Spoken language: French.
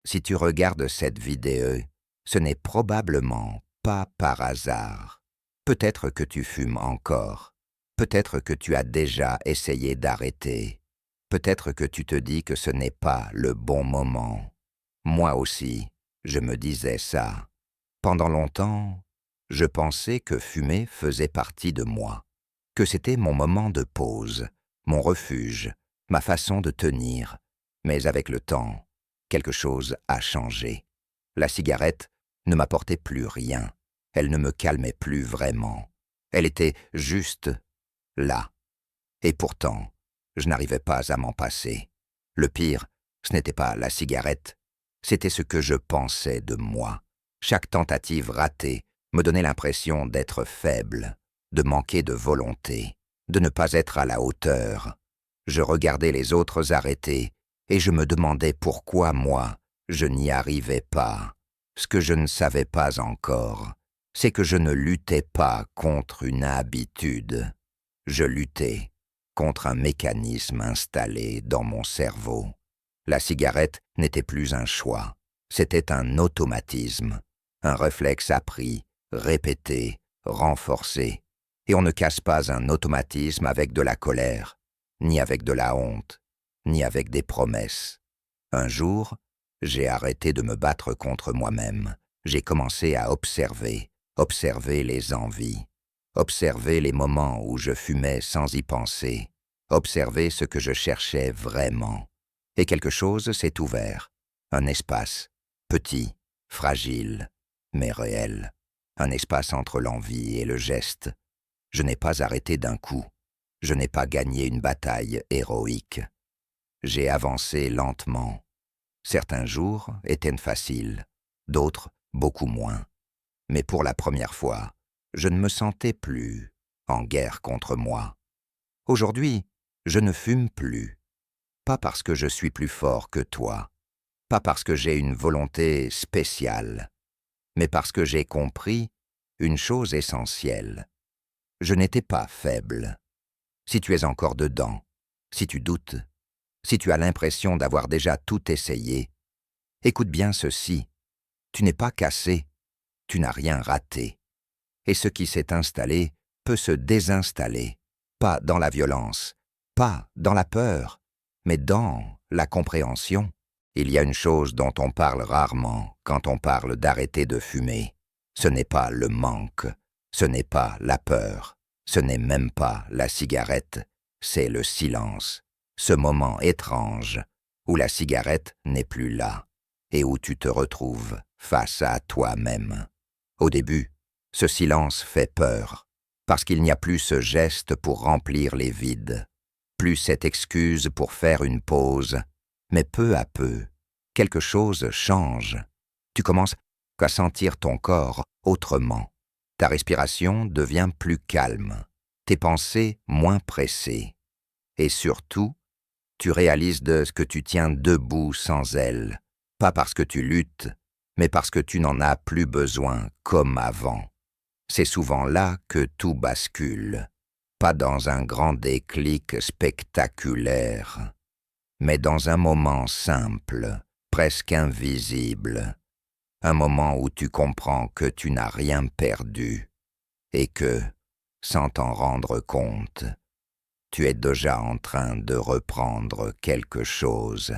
Si tu regardes cette vidéo, ce n'est probablement pas par hasard. Peut-être que tu fumes encore. Peut-être que tu as déjà essayé d'arrêter. Peut-être que tu te dis que ce n'est pas le bon moment. Moi aussi, je me disais ça. Pendant longtemps, je pensais que fumer faisait partie de moi, que c'était mon moment de pause, mon refuge, ma façon de tenir. Mais avec le temps, quelque chose a changé. La cigarette ne m'apportait plus rien. Elle ne me calmait plus vraiment. Elle était juste là. Et pourtant, je n'arrivais pas à m'en passer. Le pire, ce n'était pas la cigarette, c'était ce que je pensais de moi. Chaque tentative ratée me donnait l'impression d'être faible, de manquer de volonté, de ne pas être à la hauteur. Je regardais les autres arrêter et je me demandais pourquoi moi, je n'y arrivais pas. Ce que je ne savais pas encore, c'est que je ne luttais pas contre une habitude. Je luttais contre un mécanisme installé dans mon cerveau. La cigarette n'était plus un choix, c'était un automatisme, un réflexe appris, répété, renforcé. Et on ne casse pas un automatisme avec de la colère, ni avec de la honte, ni avec des promesses. Un jour, j'ai arrêté de me battre contre moi-même. J'ai commencé à observer les envies, observer les moments où je fumais sans y penser, observer ce que je cherchais vraiment. Et quelque chose s'est ouvert, un espace, petit, fragile, mais réel, un espace entre l'envie et le geste. Je n'ai pas arrêté d'un coup, je n'ai pas gagné une bataille héroïque. J'ai avancé lentement. Certains jours étaient faciles, d'autres beaucoup moins. Mais pour la première fois, je ne me sentais plus en guerre contre moi. Aujourd'hui, je ne fume plus. Pas parce que je suis plus fort que toi, pas parce que j'ai une volonté spéciale, mais parce que j'ai compris une chose essentielle. Je n'étais pas faible. Si tu es encore dedans, si tu doutes, si tu as l'impression d'avoir déjà tout essayé, écoute bien ceci. Tu n'es pas cassé, tu n'as rien raté. Et ce qui s'est installé peut se désinstaller, pas dans la violence, pas dans la peur, mais dans la compréhension. Il y a une chose dont on parle rarement quand on parle d'arrêter de fumer. Ce n'est pas le manque, ce n'est pas la peur, ce n'est même pas la cigarette, c'est le silence, ce moment étrange où la cigarette n'est plus là et où tu te retrouves face à toi-même. Au début, ce silence fait peur, parce qu'il n'y a plus ce geste pour remplir les vides, plus cette excuse pour faire une pause, mais peu à peu, quelque chose change. Tu commences à sentir ton corps autrement. Ta respiration devient plus calme, tes pensées moins pressées. Et surtout, tu réalises de ce que tu tiens debout sans elles, pas parce que tu luttes, mais parce que tu n'en as plus besoin comme avant. C'est souvent là que tout bascule, pas dans un grand déclic spectaculaire, mais dans un moment simple, presque invisible, un moment où tu comprends que tu n'as rien perdu et que, sans t'en rendre compte, tu es déjà en train de reprendre quelque chose.